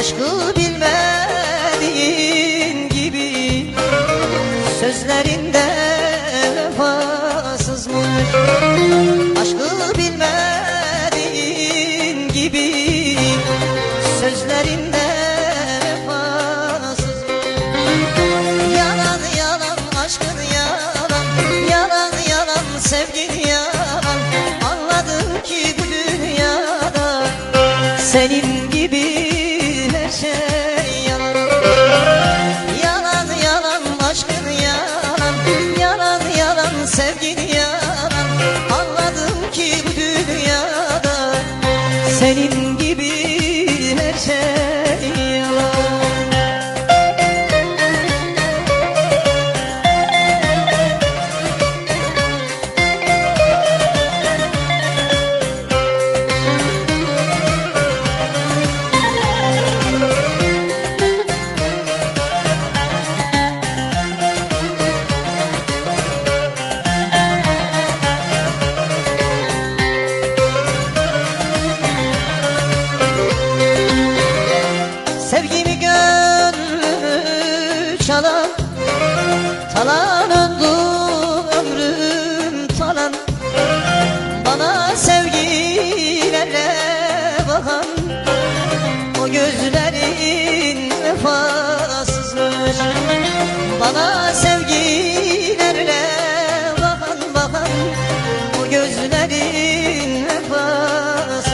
Aşkı bilmediğin gibi sözlerinde vefasızmış. Aşkı bilmediğin gibi sözlerinde vefasızmış. Yalan yalan aşkın yalan, yalan yalan sevgin yalan. Anladım ki bu dünyada senin gibi her şey yalan. Yalan yalan aşkın yalan, yalan yalan sevgin yalan. Anladım ki bu dünyada senin gibi her şey yalan. Sevgimi gönlümü çalan, talan oldu ömrüm talan. Bana sevgilerle bakan o gözlerin vefasızmış. Bana sevgilerle bakan o gözlerin vefasız.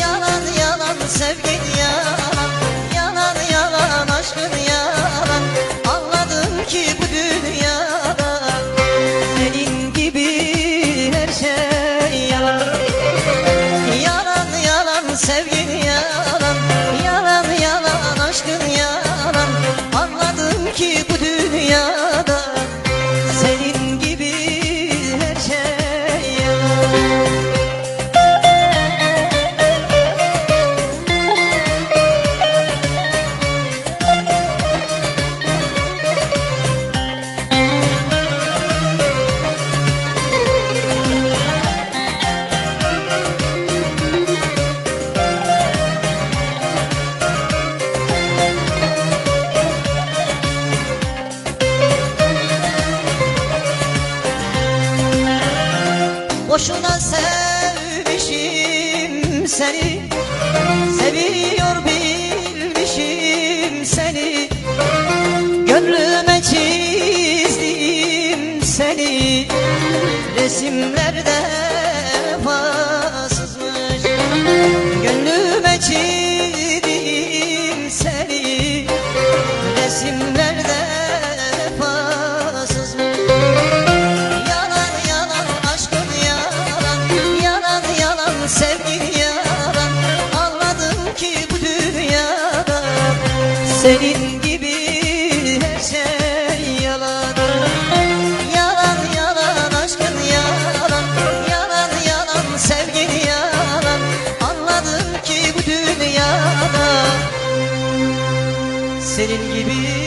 Yalan yalan sevgin yalan, yalan yalan aşkın yalan. Anladım ki bu dünyada senin gibi her şey yalan. Yalan yalan sevgin yalan, yalan yalan aşkın yalan. Anladım ki bu dünyada senin gibi her şey yalan. Boşuna sevmişim seni, seviyor bilmişim seni. Gönlüme çizdim seni, resimlerde vefasızmış. Gönlüme çizdim seni, resimlerde vefasızmış. Sevgin yalan, anladım ki bu dünyada senin gibi her şey yalan. Yalan yalan aşkın yalan, yalan yalan sevgin yalan. Anladım ki bu dünyada senin gibi